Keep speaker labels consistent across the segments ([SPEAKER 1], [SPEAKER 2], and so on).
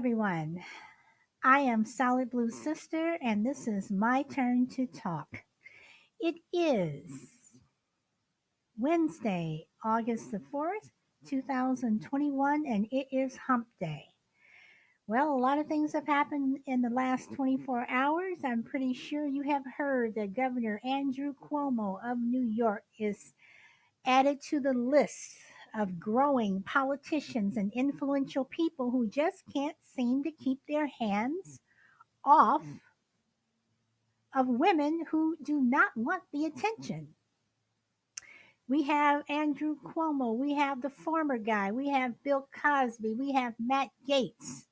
[SPEAKER 1] everyone. I am Solid Blue Sister, and this is my turn to talk. It is Wednesday, August the 4th, 2021, and it is Hump Day. Well, a lot of things have happened in the last 24 hours. I'm pretty sure you have heard that Governor Andrew Cuomo of New York is added to the list of growing politicians and influential people who just can't seem to keep their hands off of women who do not want the attention. We have Andrew Cuomo, we have the former guy, we have Bill Cosby, we have Matt Gaetz.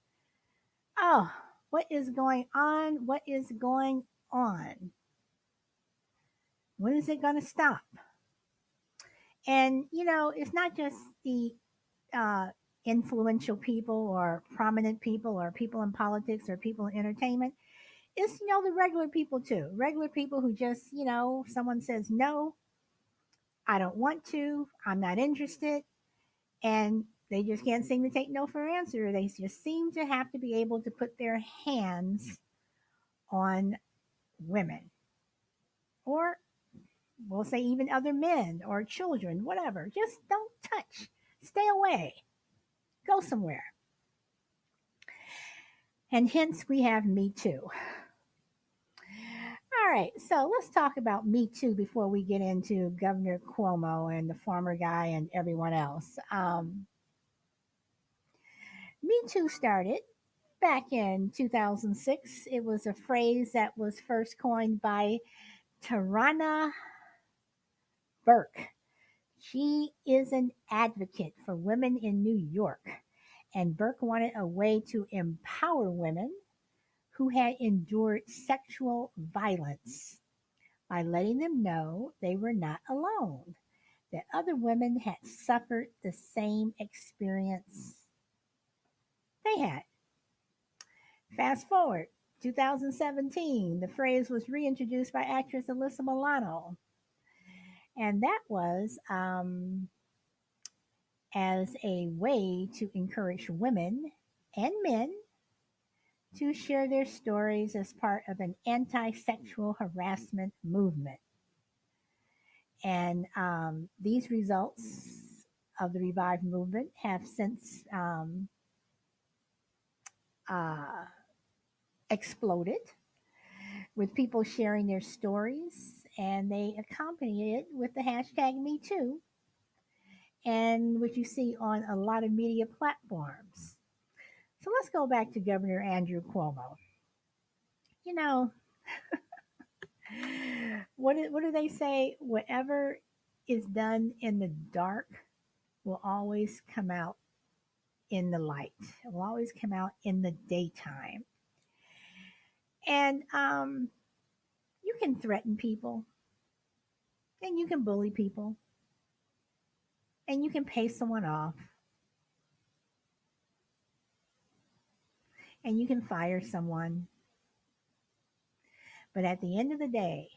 [SPEAKER 1] Oh, what is going on? What is going on? When is it going to stop? And, it's not just the uh, influential people or prominent people or people in politics or people in entertainment. It's, the regular people too. Regular people who just, someone says no, I don't want to, I'm not interested, and they just can't seem to take no for an answer. They just seem to have to be able to put their hands on women, or we'll say even other men or children, whatever. Just don't touch, stay away, go somewhere. And hence we have Me Too. All right, so let's talk about Me Too before we get into Governor Cuomo and the farmer guy and everyone else. Me Too started back in 2006. It was a phrase that was first coined by Tarana Burke. She is an advocate for women in New York, and Burke wanted a way to empower women who had endured sexual violence by letting them know they were not alone, that other women had suffered the same experience they had. Fast forward, 2017, the phrase was reintroduced by actress Alyssa Milano, and that was as a way to encourage women and men to share their stories as part of an anti sexual harassment movement. And these results of the revived movement have since uh, exploded with people sharing their stories, and they accompany it with the hashtag MeToo, and which you see on a lot of media platforms. So let's go back to Governor Andrew Cuomo. You know, what do they say? Whatever is done in the dark will always come out in the light. It will always come out in the daytime. And you can threaten people, and you can bully people, and you can pay someone off, and you can fire someone. But at the end of the day,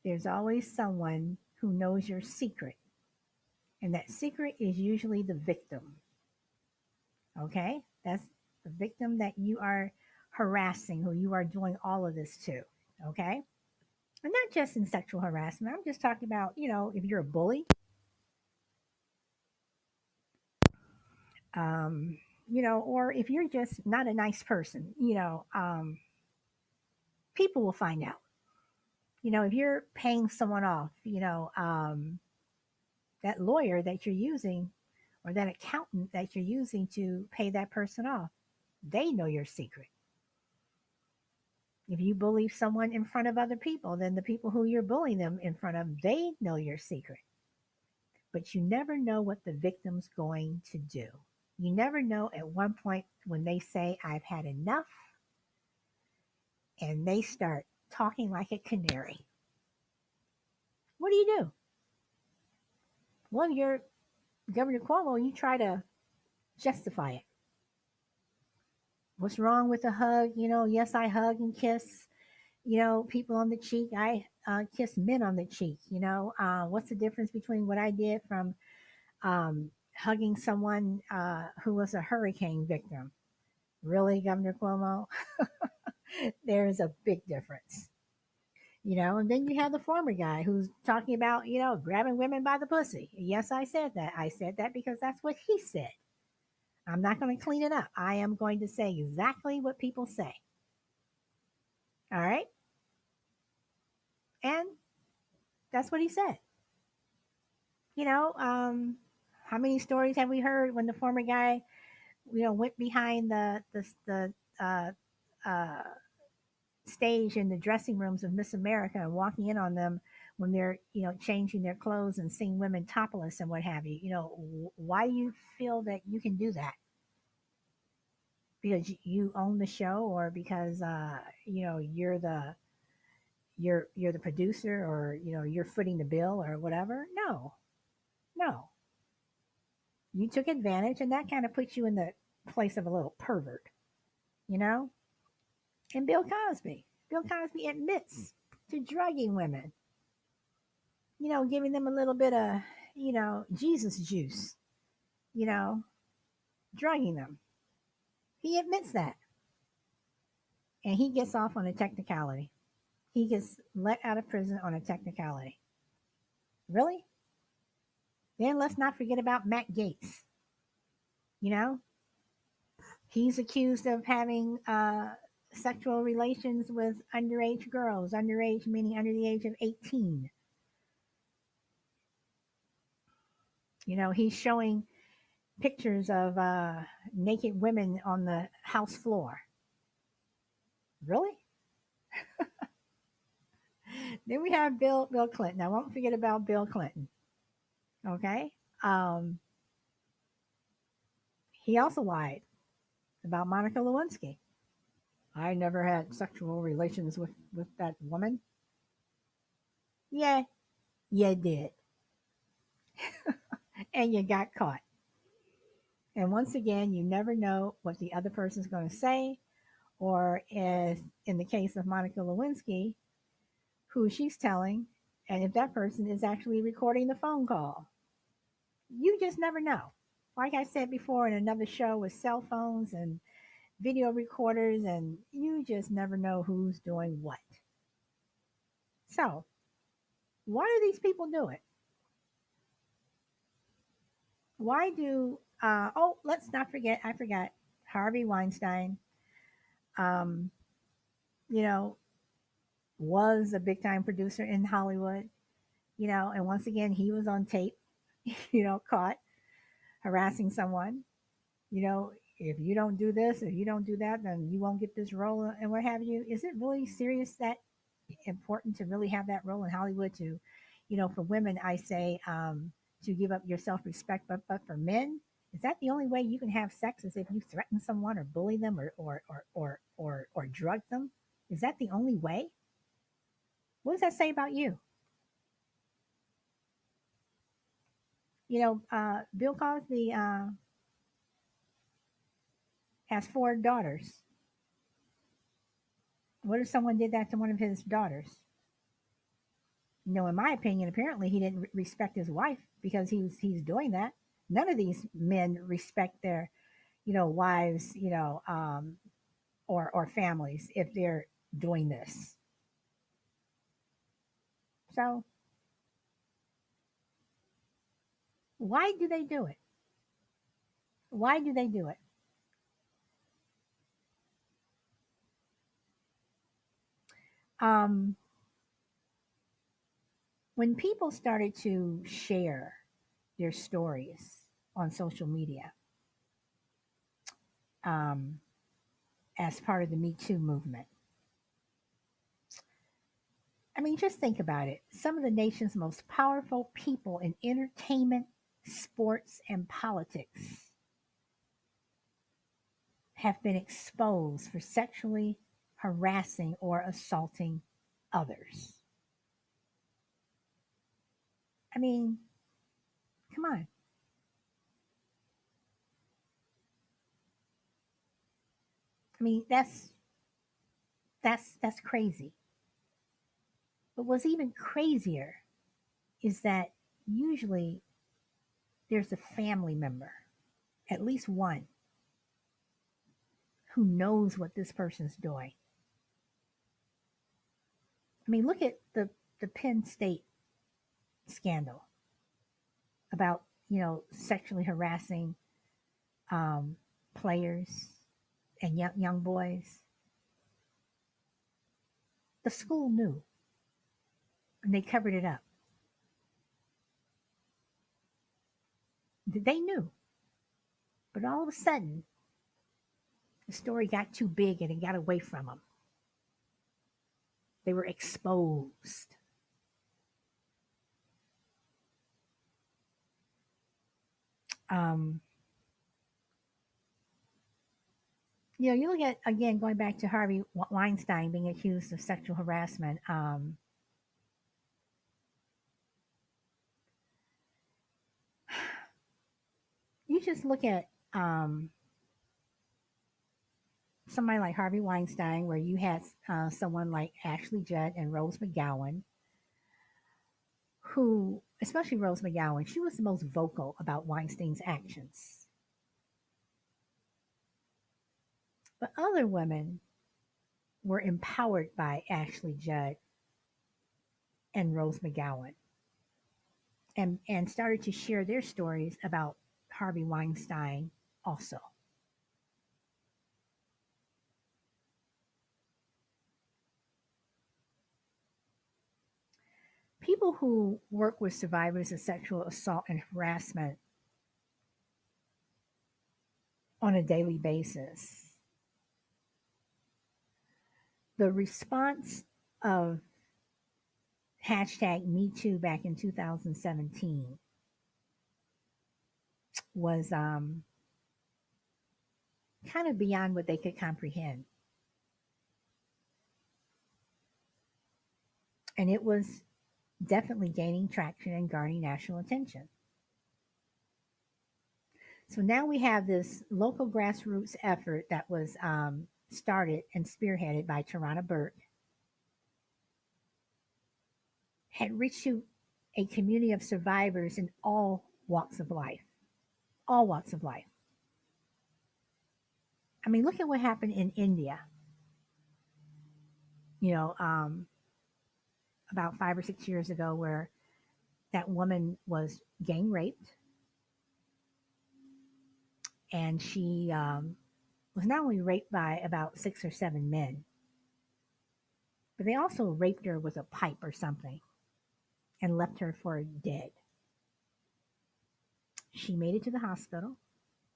[SPEAKER 1] there's always someone who knows your secret. And that secret is usually the victim. Okay? That's the victim that you are harassing, who you are doing all of this to. Okay? And not just in sexual harassment. I'm just talking about, if you're a bully, or if you're just not a nice person, people will find out. If you're paying someone off, that lawyer that you're using or that accountant that you're using to pay that person off, they know your secret. If you bully someone in front of other people, then the people who you're bullying them in front of, they know your secret. But you never know what the victim's going to do. You never know at one point when they say, I've had enough, and they start talking like a canary. What do? Well, you're Governor Cuomo, you try to justify it. What's wrong with a hug? Yes, I hug and kiss, people on the cheek. I kiss men on the cheek. What's the difference between what I did from hugging someone who was a hurricane victim. Really, Governor Cuomo? There's a big difference. And then you have the former guy who's talking about, grabbing women by the pussy. Yes, I said that. I said that because that's what he said. I'm not going to clean it up. I am going to say exactly what people say. All right. And that's what he said. You know, um, how many stories have we heard when the former guy, went behind the uh, uh, stage in the dressing rooms of Miss America and walking in on them when they're, changing their clothes and seeing women topless and what have you. Why do you feel that you can do that? Because you own the show, or because you're the producer, or you're footing the bill or whatever? No, no. You took advantage, and that kind of puts you in the place of a little pervert, you know? And Bill Cosby admits to drugging women, giving them a little bit of, Jesus juice, you know, drugging them. He admits that. And he gets off on a technicality. He gets let out of prison on a technicality. Really? Then let's not forget about Matt Gaetz. You know, he's accused of having sexual relations with underage girls, underage meaning under the age of 18. He's showing pictures of naked women on the House floor. Really? Then we have Bill Clinton. I won't forget about Bill Clinton. Okay. Um, he also lied about Monica Lewinsky. I never had sexual relations with that woman. Yeah, you did. And you got caught. And once again, you never know what the other person's going to say, or as in the case of Monica Lewinsky, who she's telling, and if that person is actually recording the phone call. You just never know. Like I said before in another show, with cell phones and video recorders, and you just never know who's doing what. So, why do these people do it? Why do, let's not forget, I forgot, Harvey Weinstein, um, you know, was a big time producer in Hollywood, and once again, he was on tape, caught harassing someone. If you don't do this, if you don't do that, then you won't get this role and what have you. Is it really serious, that important to really have that role in Hollywood? To, for women, I say, to give up your self respect, but for men, is that the only way you can have sex? Is if you threaten someone or bully them, or drug them? Is that the only way? What does that say about you? Bill Cosby has four daughters. What if someone did that to one of his daughters? In my opinion, apparently he didn't respect his wife because he's doing that. None of these men respect their, wives, or families if they're doing this. So why do they do it? Why do they do it? Um, when people started to share their stories on social media, um, as part of the Me Too movement, I mean, just think about it. Some of the nation's most powerful people in entertainment, sports, and politics have been exposed for sexually harassing or assaulting others. I mean, come on. I mean, that's crazy. But what's even crazier is that usually there's a family member, at least one, who knows what this person's doing. I mean, look at the Penn State scandal about, sexually harassing um, players and young boys. The school knew and they covered it up. They knew, but all of a sudden, the story got too big and it got away from them. They were exposed. Um, you look at, again, going back to Harvey Weinstein being accused of sexual harassment. You just look at somebody like Harvey Weinstein, where you had someone like Ashley Judd and Rose McGowan, who, especially Rose McGowan, she was the most vocal about Weinstein's actions. But other women were empowered by Ashley Judd and Rose McGowan, and started to share their stories about Harvey Weinstein also. People who work with survivors of sexual assault and harassment on a daily basis, the response of hashtag Me Too back in 2017 was kind of beyond what they could comprehend. And it was definitely gaining traction and garnering national attention. So now we have this local grassroots effort that was started and spearheaded by Tarana Burke, had reached to a community of survivors in all walks of life. All walks of life. I mean, look at what happened in India, you know, about 5 or 6 years ago, where that woman was gang raped, and she was not only raped by about 6 or 7 men, but they also raped her with a pipe or something and left her for dead. She made it to the hospital,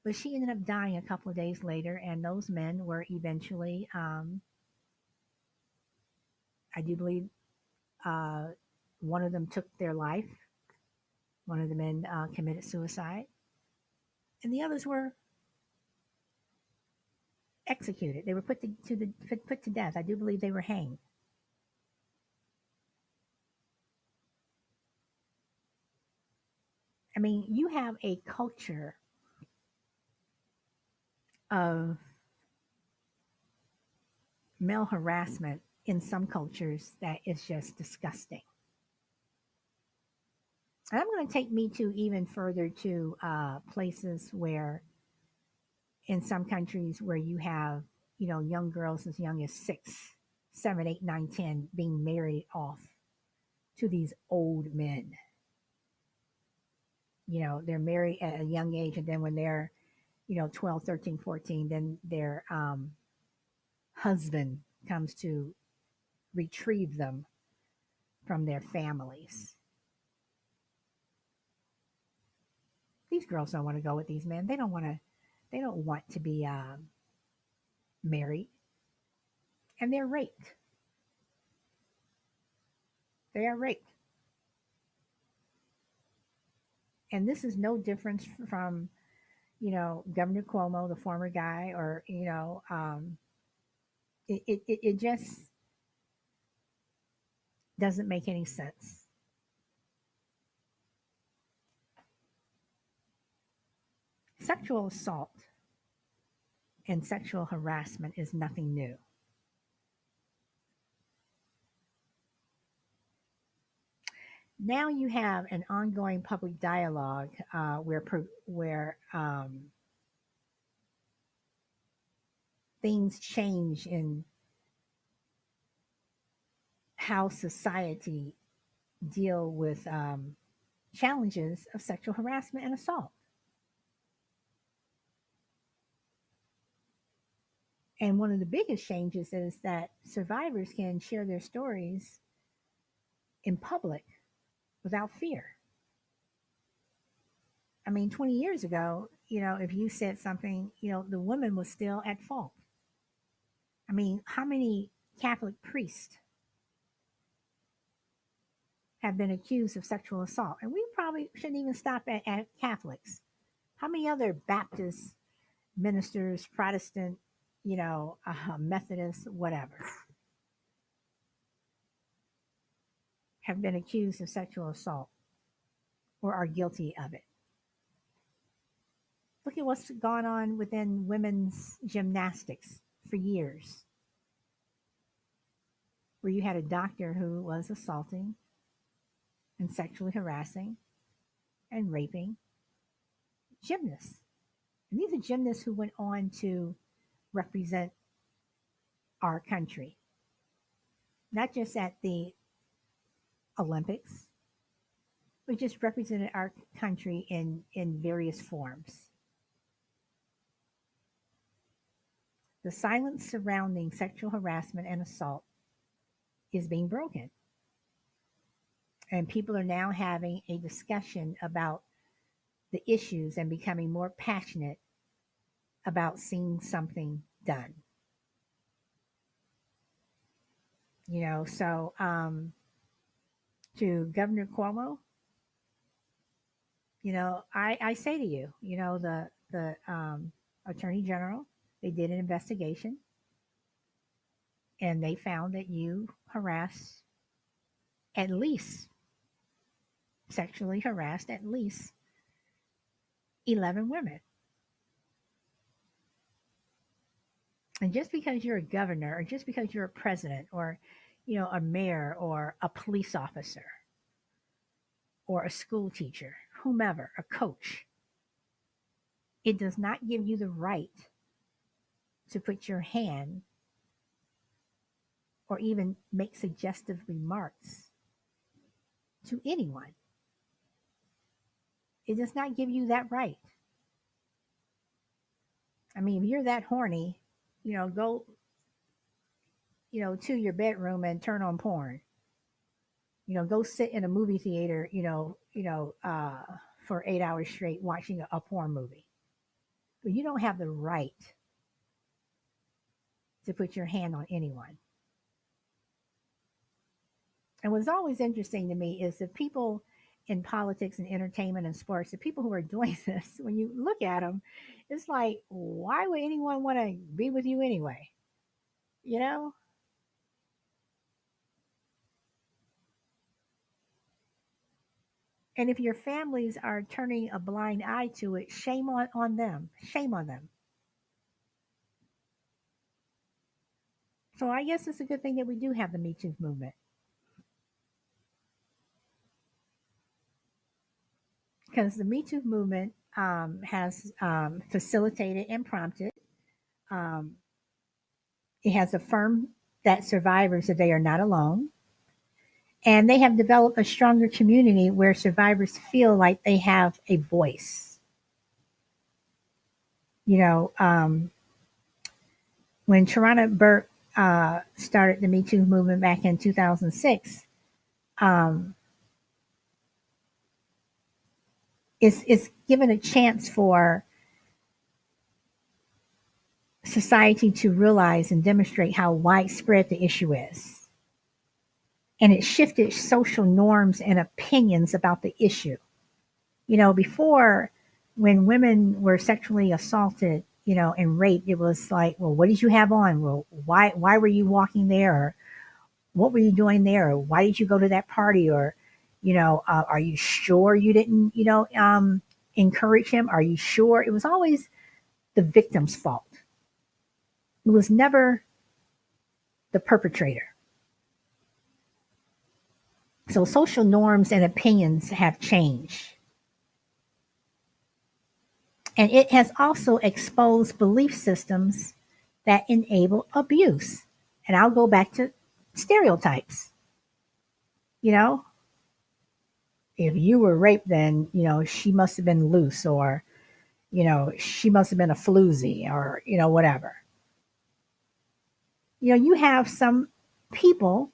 [SPEAKER 1] but she ended up dying a couple of days later, and those men were eventually, I do believe, uh, one of them took their life. One of the men committed suicide, and the others were executed. They were put to death. I do believe they were hanged. I mean, you have a culture of male harassment in some cultures that is just disgusting. And I'm going to take Me Too even further to places where, in some countries, where you have, young girls as young as 6, 7, 8, 9, 10 being married off to these old men. They're married at a young age, and then when they're, 12, 13, 14, then their husband comes to retrieve them from their families. These girls don't want to go with these men. They don't want to be married, and they're raped. They are raped. And this is no difference from, Governor Cuomo, the former guy, or, it just doesn't make any sense. Sexual assault and sexual harassment is nothing new. now you have an ongoing public dialogue where things change in how society deal with challenges of sexual harassment and assault. And one of the biggest changes is that survivors can share their stories in public without fear. I mean, 20 years ago, if you said something, the woman was still at fault. I mean, how many Catholic priests have been accused of sexual assault? And we probably shouldn't even stop at Catholics. How many other Baptist ministers, Protestant, Methodist, whatever, have been accused of sexual assault or are guilty of it? Look at what's gone on within women's gymnastics for years, where you had a doctor who was assaulting and sexually harassing and raping gymnasts. And these are gymnasts who went on to represent our country, not just at the Olympics, but just represented our country in various forms. The silence surrounding sexual harassment and assault is being broken. And people are now having a discussion about the issues and becoming more passionate about seeing something done. So to Governor Cuomo, I say to you, the Attorney General, they did an investigation and they found that you harassed at least, sexually harassed at least 11 women. And just because you're a governor or just because you're a president or, a mayor or a police officer or a school teacher, whomever, a coach, it does not give you the right to put your hand or even make suggestive remarks to anyone. It does not give you that right. I mean, if you're that horny, go, to your bedroom and turn on porn. Go sit in a movie theater, for 8 hours straight watching a porn movie. But you don't have the right to put your hand on anyone. And what's always interesting to me is the people in politics and entertainment and sports, the people who are doing this, when you look at them, it's like, why would anyone want to be with you anyway? You know? And if your families are turning a blind eye to it, shame on them. Shame on them. So I guess it's a good thing that we do have the Me Too movement because the Me Too movement has facilitated and prompted. Um, it has affirmed that survivors that they are not alone, and they have developed a stronger community where survivors feel like they have a voice. You know, when Tarana Burke started the Me Too movement back in 2006, um, it's given a chance for society to realize and demonstrate how widespread the issue is. And it shifted social norms and opinions about the issue. Before, when women were sexually assaulted, and raped, it was like, well, what did you have on? Well, why were you walking there? Or what were you doing there? Or why did you go to that party? Or, are you sure you didn't, encourage him? Are you sure? It was always the victim's fault. It was never the perpetrator. So social norms and opinions have changed. And it has also exposed belief systems that enable abuse. And I'll go back to stereotypes. You know, if you were raped, then, she must have been loose, or, she must have been a floozy, or, whatever. You have some people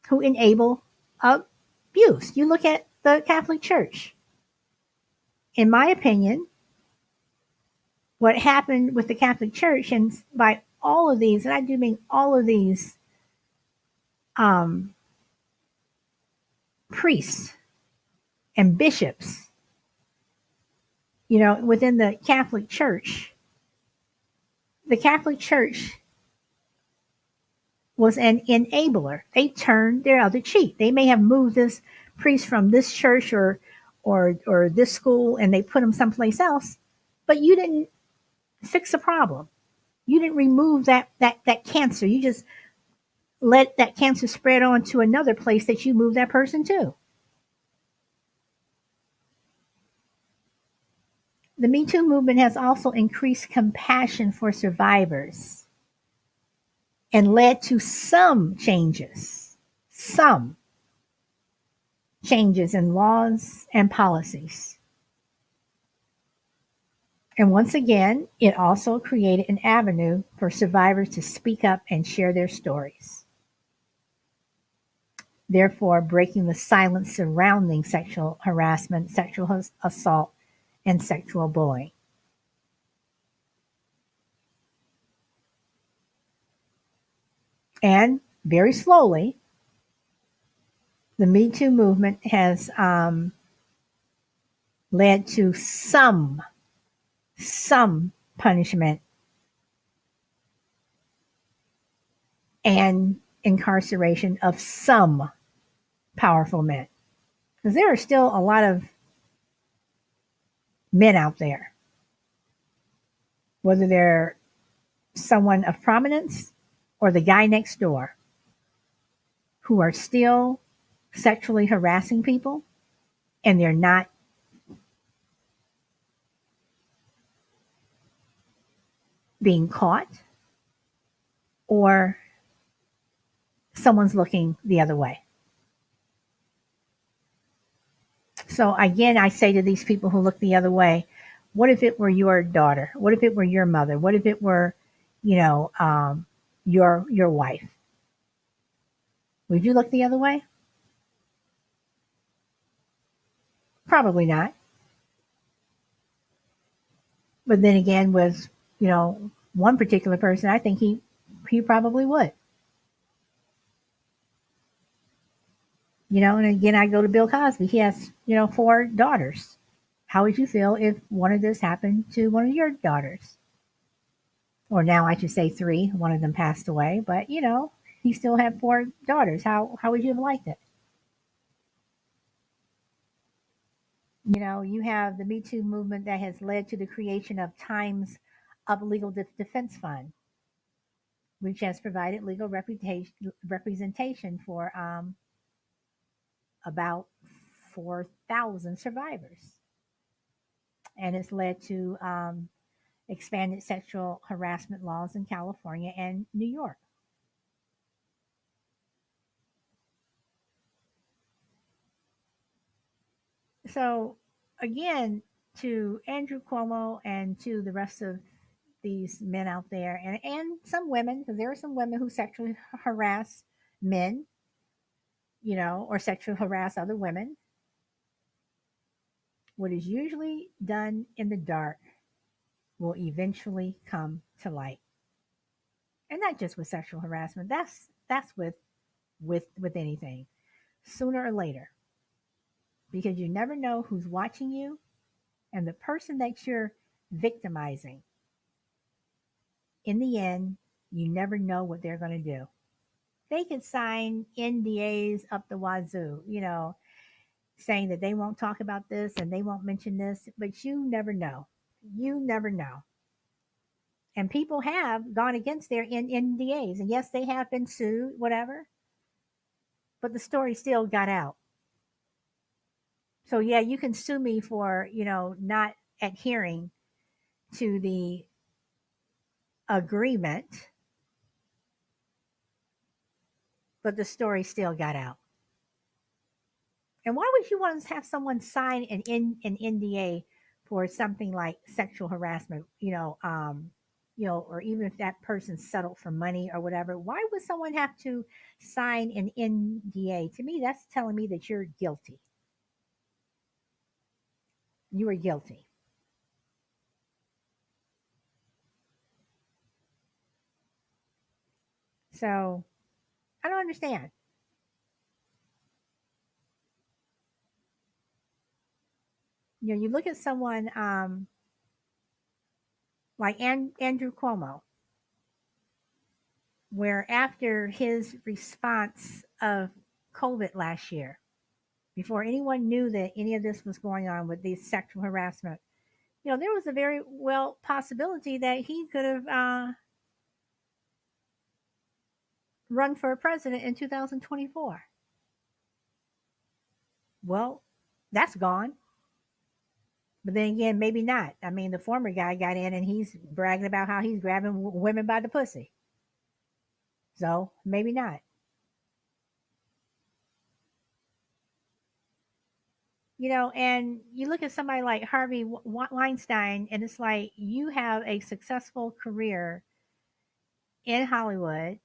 [SPEAKER 1] who enable abuse. You look at the Catholic Church. In my opinion, what happened with the Catholic Church, and by all of these, and I do mean all of these um, priests and bishops, within the Catholic Church was an enabler. They turned their other cheek. They may have moved this priest from this church or this school, and they put him someplace else, but you didn't fix the problem. You didn't remove that cancer. You just let that cancer spread on to another place that you moved that person to. The Me Too movement has also increased compassion for survivors and led to some changes in laws and policies. And once again, it also created an avenue for survivors to speak up and share their stories, therefore breaking the silence surrounding sexual harassment, sexual assault, and sexual bullying. And very slowly, the Me Too movement has led to some punishment and incarceration of some powerful men. Because there are still a lot of men out there, whether they're someone of prominence or the guy next door, who are still sexually harassing people, and they're not being caught, or someone's looking the other way. So again, I say to these people who look the other way, what if it were your daughter? What if it were your mother? What if it were, you know, um, your wife? Would you look the other way? Probably not. But then again, with, one particular person, I think he probably would. And again, I go to Bill Cosby. He has, four daughters. How would you feel if one of this happened to one of your daughters? Or now I should say three. One of them passed away, but he still had four daughters. How would you have liked it? You have the Me Too movement that has led to the creation of Times Up Legal Defense Fund, which has provided legal representation for about 4,000 survivors, and it's led to expanded sexual harassment laws in California and New York. So, again, to Andrew Cuomo and to the rest of these men out there, and some women, because there are some women who sexually harass men, or sexually harass other women. What is usually done in the dark will eventually come to light. And not just with sexual harassment. That's with anything. Sooner or later. Because you never know who's watching you, and the person that you're victimizing, in the end, you never know what they're going to do. They could sign NDAs up the wazoo, saying that they won't talk about this and they won't mention this, but you never know. You never know. And people have gone against their NDAs. And yes, they have been sued, whatever. but the story still got out. So yeah, you can sue me for, not adhering to the agreement, but the story still got out. And why would you want to have someone sign an NDA for something like sexual harassment, or even if that person settled for money or whatever, why would someone have to sign an NDA? To me, that's telling me that you're guilty. You are guilty. So I don't understand. You look at someone like Andrew Cuomo, where after his response of COVID last year, before anyone knew that any of this was going on with these sexual harassment, there was a very well possibility that he could have run for president in 2024. Well, that's gone. But then again, maybe not. I mean, the former guy got in and he's bragging about how he's grabbing women by the pussy. So maybe not. And you look at somebody like Harvey Weinstein, and it's like you have a successful career in Hollywood.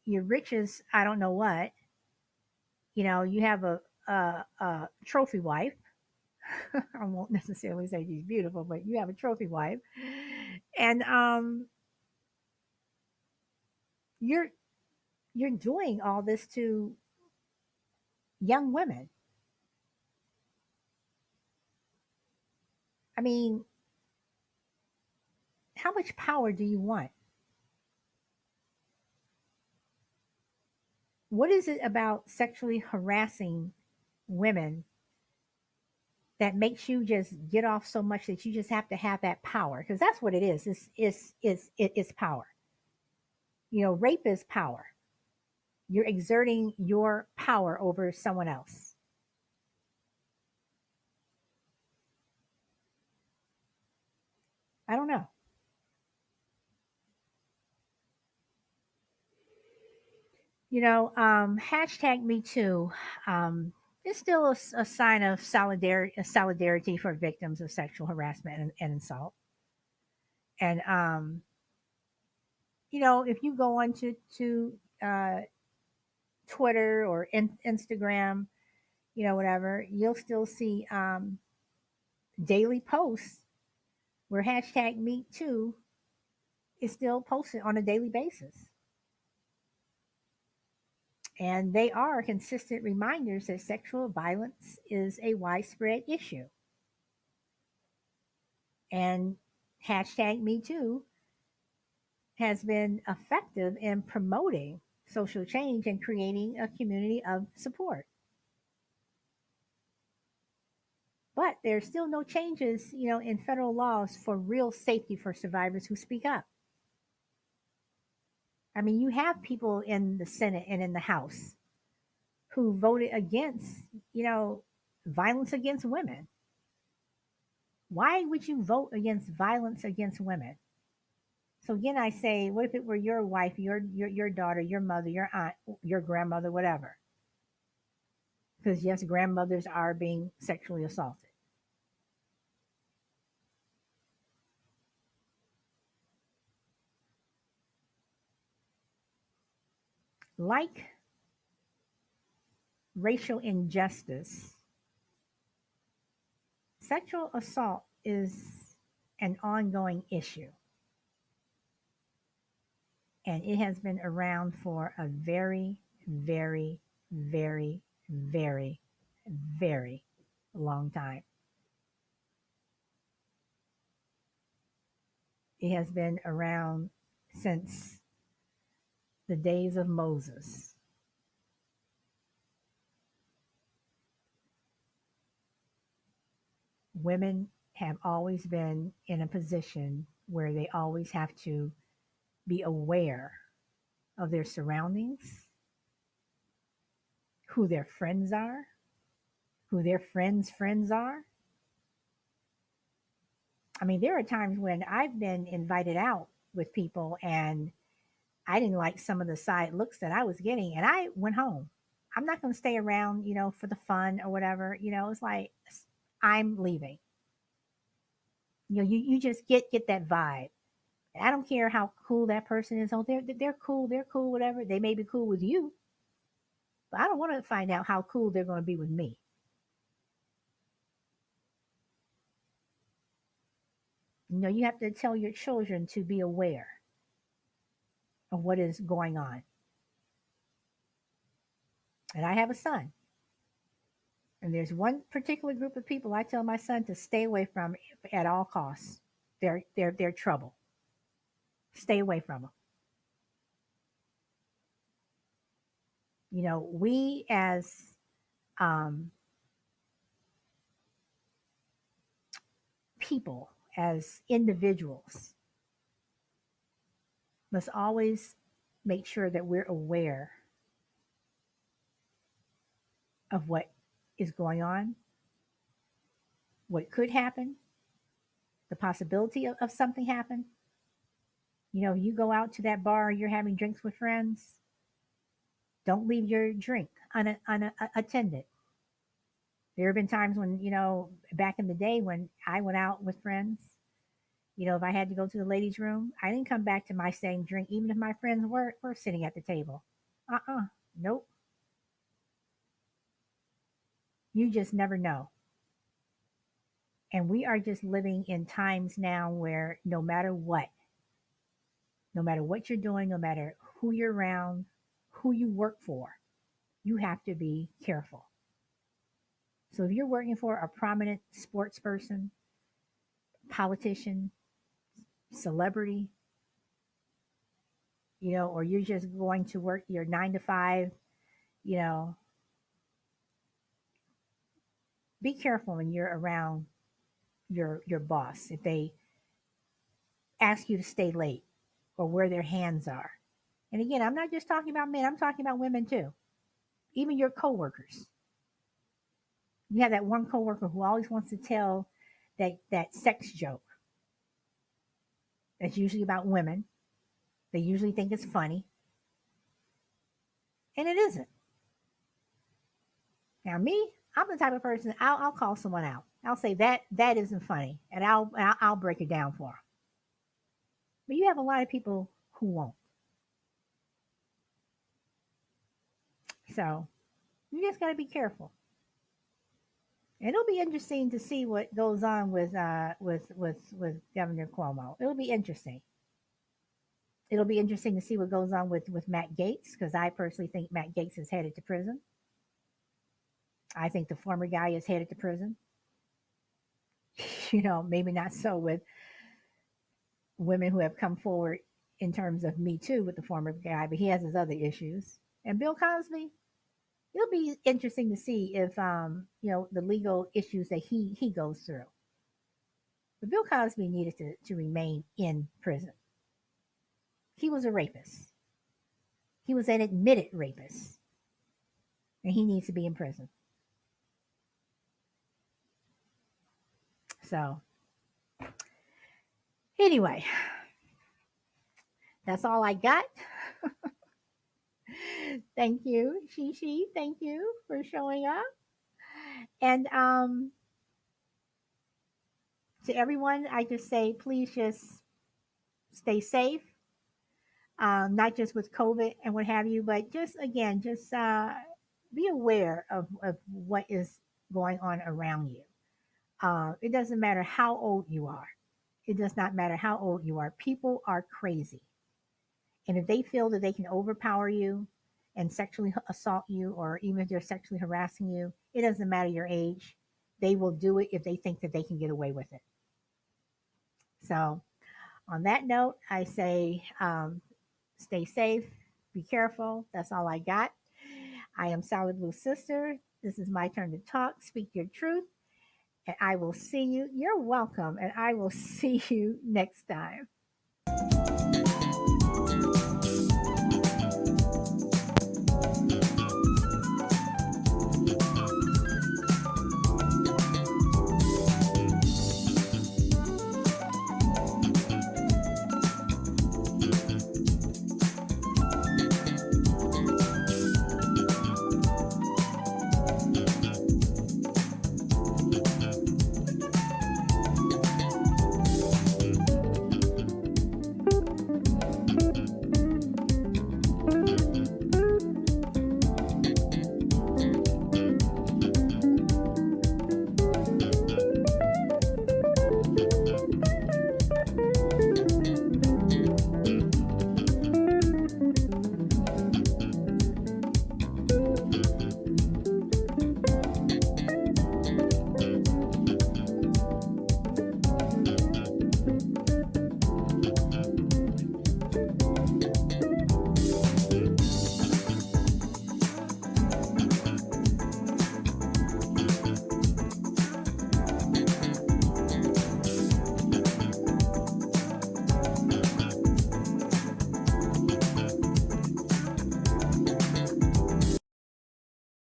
[SPEAKER 1] You're rich as I don't know what. You have a trophy wife. I won't necessarily say she's beautiful, but you have a trophy wife, and you're you're doing all this to young women. I mean, how much power do you want? What is it about sexually harassing women that makes you just get off so much that you just have to have that power? Because that's what it is. It's power. Rape is power. You're exerting your power over someone else. I don't know. Hashtag Me Too is still a sign of solidarity for victims of sexual harassment and assault. And if you go on to Twitter or Instagram, whatever, you'll still see daily posts where hashtag Me Too is still posted on a daily basis. And they are consistent reminders that sexual violence is a widespread issue. And hashtag Me Too has been effective in promoting social change and creating a community of support. But there's still no changes, in federal laws for real safety for survivors who speak up. I mean, you have people in the Senate and in the House who voted against, violence against women. Why would you vote against violence against women? So again, I say, what if it were your wife, your daughter, your mother, your aunt, your grandmother, whatever? Because yes, grandmothers are being sexually assaulted. Like racial injustice, sexual assault is an ongoing issue. And it has been around for a very, very, very, very, very long time. It has been around since the days of Moses. Women have always been in a position where they always have to be aware of their surroundings, who their friends are, who their friends' are. I mean, there are times when I've been invited out with people and I didn't like some of the side looks that I was getting, and I went home. I'm not going to stay around, for the fun or whatever. It's like I'm leaving. You just get that vibe. I don't care how cool that person is. Oh, they're cool. They're cool. Whatever. They may be cool with you, but I don't want to find out how cool they're going to be with me. You have to tell your children to be aware of what is going on. And I have a son, and there's one particular group of people I tell my son to stay away from at all costs. They're trouble. Stay away from them. We as um, people, as individuals, must always make sure that we're aware of what is going on, what could happen, the possibility of something happen. You go out to that bar, you're having drinks with friends, don't leave your drink unattended. There have been times when, back in the day when I went out with friends, if I had to go to the ladies' room, I didn't come back to my same drink, even if my friends were sitting at the table. Nope. You just never know. And we are just living in times now where no matter what you're doing, no matter who you're around, who you work for, you have to be careful. So if you're working for a prominent sports person, politician, celebrity, or you're just going to work your 9 to 5, you know, be careful when you're around your boss if they ask you to stay late or where their hands are. And again, I'm not just talking about men, I'm talking about women too. Even your coworkers. You have that one coworker who always wants to tell that sex joke. That's usually about women. They usually think it's funny, and it isn't. Now, me, I'm the type of person I'll call someone out. I'll say that isn't funny, and I'll break it down for them. But you have a lot of people who won't. So you just got to be careful. And it'll be interesting to see what goes on with Governor Cuomo. It'll be interesting. It'll be interesting to see what goes on with Matt Gaetz, because I personally think Matt Gaetz is headed to prison. I think the former guy is headed to prison. Maybe not so with women who have come forward in terms of Me Too with the former guy, but he has his other issues. And Bill Cosby, it'll be interesting to see if the legal issues that he goes through. But Bill Cosby needed to remain in prison. He was a rapist. He was an admitted rapist, and he needs to be in prison. So, anyway, that's all I got. Thank you, Shishi. Thank you for showing up. And to everyone, I just say, please just stay safe, not just with COVID and what have you, but just again, just be aware of what is going on around you. It doesn't matter how old you are. It does not matter how old you are. People are crazy. And if they feel that they can overpower you and sexually assault you, or even if they're sexually harassing you, it doesn't matter your age. They will do it if they think that they can get away with it. So, on that note, I say stay safe, be careful. That's all I got. I am Solid Blue Sister. This is my turn to talk. Speak your truth. And I will see you. You're welcome. And I will see you next time.